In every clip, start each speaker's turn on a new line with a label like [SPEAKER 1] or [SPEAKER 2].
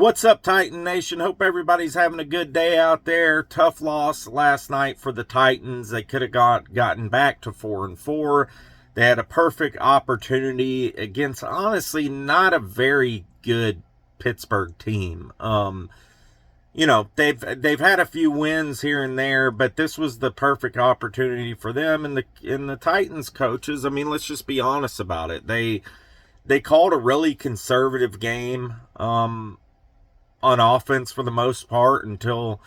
[SPEAKER 1] What's up, Titan Nation? Hope everybody's having a good day out there. Tough loss last night for the Titans. They could have gotten back to 4-4. They had a perfect opportunity against, honestly, not a very good Pittsburgh team. They've had a few wins here and there, but this was the perfect opportunity for them. And the Titans coaches, I mean, let's just be honest about it. They called a really conservative game. On offense for the most part until,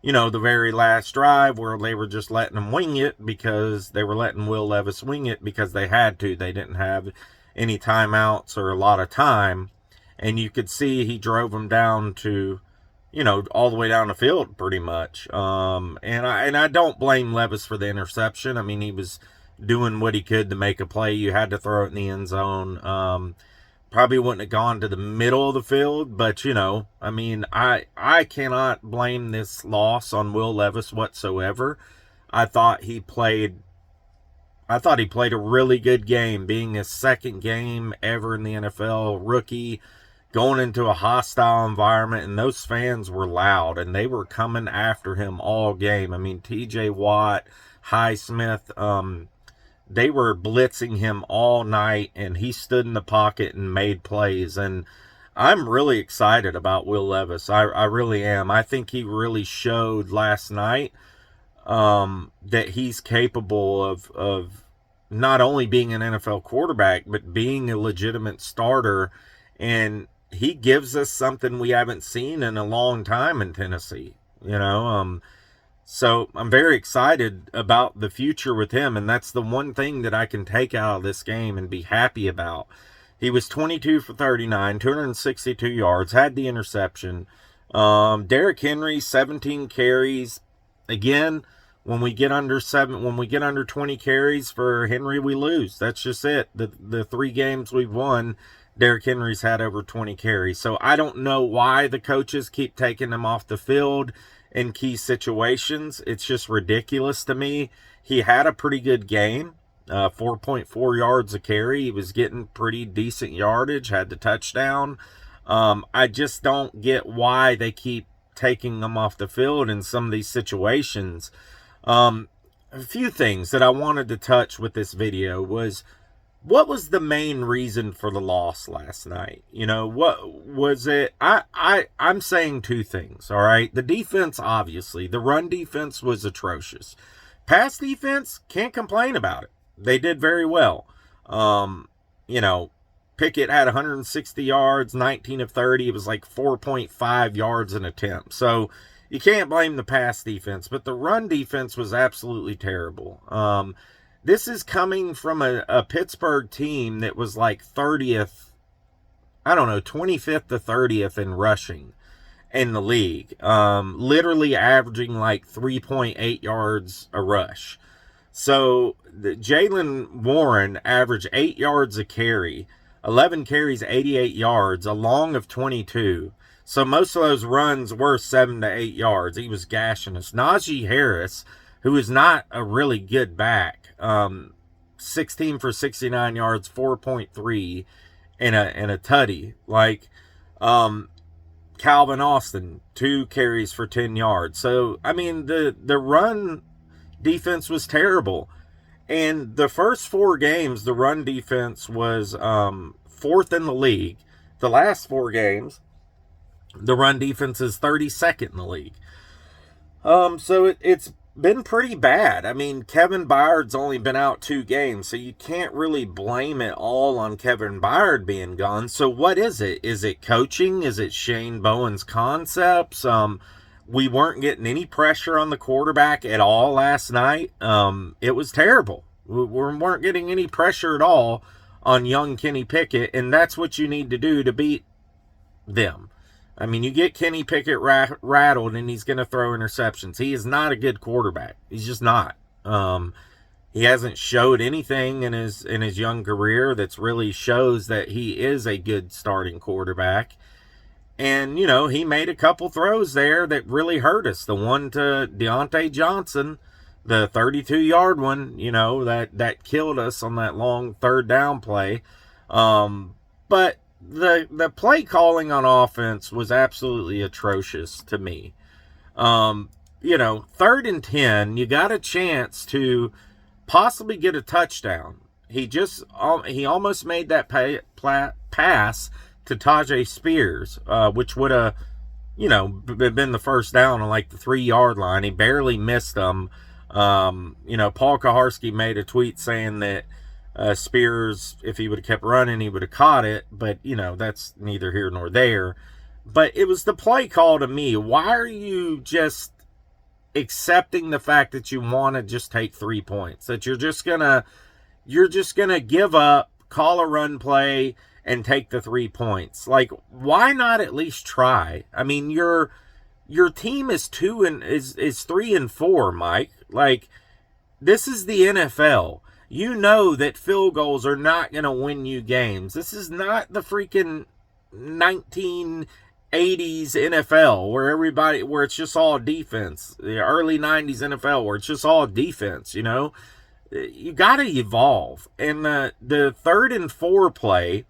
[SPEAKER 1] the very last drive where they were just letting them wing it because they were letting Will Levis wing it because they had to. They didn't have any timeouts or a lot of time. And you could see he drove them down to, all the way down the field pretty much. And I don't blame Levis for the interception. I mean, he was doing what he could to make a play. You had to throw it in the end zone. Probably wouldn't have gone to the middle of the field, but, I cannot blame this loss on Will Levis whatsoever. I thought he played a really good game, being his second game ever in the NFL, rookie, going into a hostile environment, and those fans were loud, and they were coming after him all game. I mean, TJ Watt, Highsmith, they were blitzing him all night, and he stood in the pocket and made plays. And I'm really excited about Will Levis. I really am. I think he really showed last night that he's capable of not only being an NFL quarterback, but being a legitimate starter. And he gives us something we haven't seen in a long time in Tennessee, So I'm very excited about the future with him, and that's the one thing that I can take out of this game and be happy about. He was 22 for 39, 262 yards, had the interception. Derrick Henry, 17 carries. Again, when we get under 20 carries for Henry, we lose. That's just it. The 3 games we've won, Derrick Henry's had over 20 carries. So I don't know why the coaches keep taking him off the field in key situations. It's just ridiculous to me. He had a pretty good game, 4.4 yards a carry. He was getting pretty decent yardage, had the touchdown. I just don't get why they keep taking him off the field in some of these situations. A few things that I wanted to touch with this video was, what was the main reason for the loss last night? What was it? I'm saying 2 things, all right? The defense, obviously. The run defense was atrocious. Pass defense, can't complain about it. They did very well. Pickett had 160 yards, 19 of 30. It was like 4.5 yards an attempt. So you can't blame the pass defense, but the run defense was absolutely terrible. This is coming from a Pittsburgh team that was like 25th to 30th in rushing in the league. Literally averaging like 3.8 yards a rush. So Jaylen Warren averaged 8 yards a carry, 11 carries, 88 yards, a long of 22. So most of those runs were 7 to 8 yards. He was gashing us. Najee Harris, who is not a really good back, 16 for 69 yards, 4.3, and a tutty. Calvin Austin, 2 carries for 10 yards. So, I mean, the run defense was terrible. And the first 4 games, the run defense was 4th in the league. The last 4 games, the run defense is 32nd in the league. So it's been pretty bad. I mean, Kevin Byard's only been out 2 games, so you can't really blame it all on Kevin Byard being gone. So what is it? Is it coaching? Is it Shane Bowen's concepts? We weren't getting any pressure on the quarterback at all last night. It was terrible. We weren't getting any pressure at all on young Kenny Pickett, and that's what you need to do to beat them. I mean, you get Kenny Pickett rattled, and he's going to throw interceptions. He is not a good quarterback. He's just not. He hasn't showed anything in his young career that's really shows that he is a good starting quarterback. And, he made a couple throws there that really hurt us. The one to Deontay Johnson, the 32-yard one, that killed us on that long 3rd down play. But the play calling on offense was absolutely atrocious to me. 3rd and 10, you got a chance to possibly get a touchdown. He almost made that pass to Tajay Spears, which would have, been the first down on like the 3-yard line. He barely missed them. Paul Kuharsky made a tweet saying that Spears, if he would have kept running, he would have caught it. But, that's neither here nor there. But it was the play call to me. Why are you just accepting the fact that you want to just take 3 points? That you're just gonna give up, call a run play, and take the 3 points. Like, why not at least try? I mean, your team is 3-4, Mike. Like, this is the NFL. You know that field goals are not going to win you games. This is not the freaking 1980s NFL where it's just all defense. The early 90s NFL where it's just all defense, You got to evolve. And the 3rd and 4 play,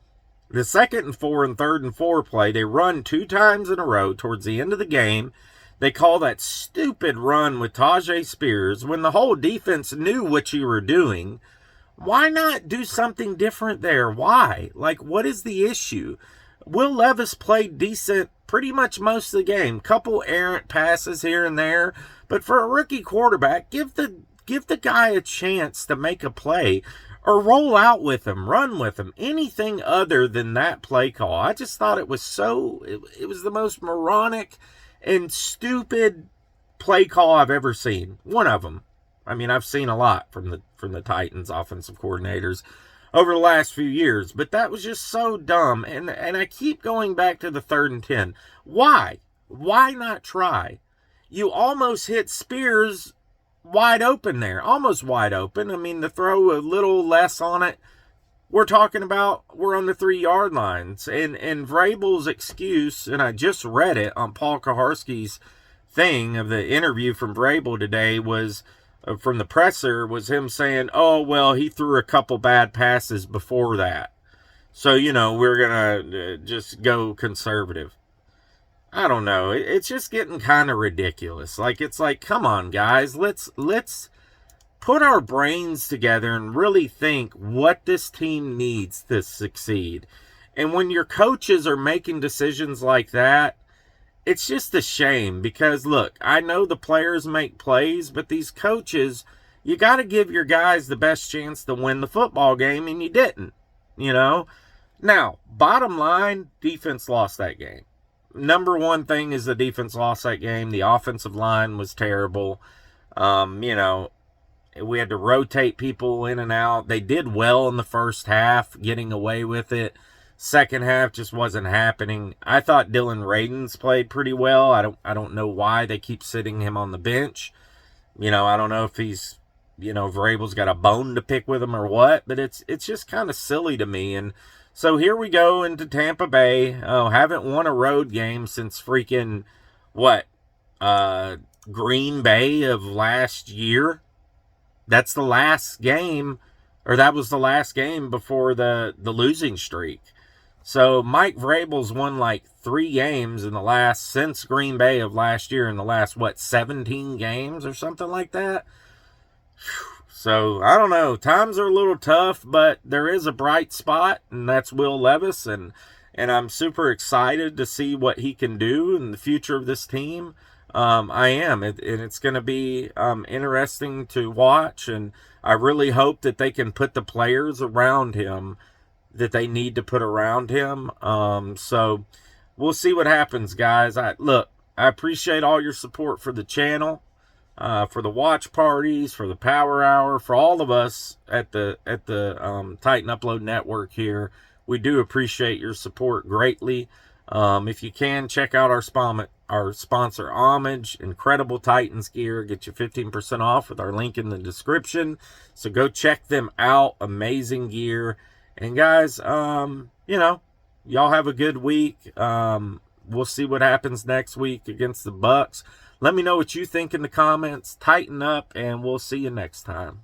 [SPEAKER 1] the 2nd and 4 and 3rd and 4 play, they run 2 times in a row towards the end of the game. They call that stupid run with Tajay Spears when the whole defense knew what you were doing. Why not do something different there? Why? Like, what is the issue? Will Levis played decent pretty much most of the game. Couple errant passes here and there. But for a rookie quarterback, give the guy a chance to make a play. Or roll out with him, run with him. Anything other than that play call. I just thought it was it was the most moronic and stupid play call I've ever seen. One of them. I mean, I've seen a lot from the Titans offensive coordinators over the last few years, but that was just so dumb. And I keep going back to the 3rd and 10. Why? Why not try? You almost hit Spears wide open there, almost wide open. I mean, to throw a little less on it, we're talking about we're on the 3-yard lines. And Vrabel's excuse, and I just read it on Paul Kuharsky's thing of the interview from Vrabel today, was from the presser, was him saying, oh, well, he threw a couple bad passes before that. So, we're going to just go conservative. I don't know. It's just getting kind of ridiculous. Like, it's like, come on, guys. Let's put our brains together and really think what this team needs to succeed. And when your coaches are making decisions like that, it's just a shame because, look, I know the players make plays, but these coaches, you got to give your guys the best chance to win the football game, and you didn't, Now, bottom line, defense lost that game. Number one thing is the defense lost that game. The offensive line was terrible. We had to rotate people in and out. They did well in the first half, getting away with it. Second half just wasn't happening. I thought Dylan Radins played pretty well. I don't know why they keep sitting him on the bench. I don't know if he's, Vrabel's got a bone to pick with him or what, but it's just kind of silly to me. And so here we go into Tampa Bay. Oh, haven't won a road game since freaking, Green Bay of last year. That's the last game, or that was the last game before the losing streak. So Mike Vrabel's won like 3 games since Green Bay of last year in the last, 17 games or something like that? So, I don't know. Times are a little tough, but there is a bright spot, and that's Will Levis, and I'm super excited to see what he can do in the future of this team. I am, and it's going to be interesting to watch, and I really hope that they can put the players around him that they need to put around him. So we'll see what happens, guys. I appreciate all your support for the channel, for the watch parties, for the power hour, for all of us at the Titan Upload Network here. We do appreciate your support greatly. If you can, check out our sponsor Homage, incredible Titans gear. Get you 15% off with our link in the description. So go check them out. Amazing gear. And guys, y'all have a good week. We'll see what happens next week against the Bucks. Let me know what you think in the comments. Tighten up, and we'll see you next time.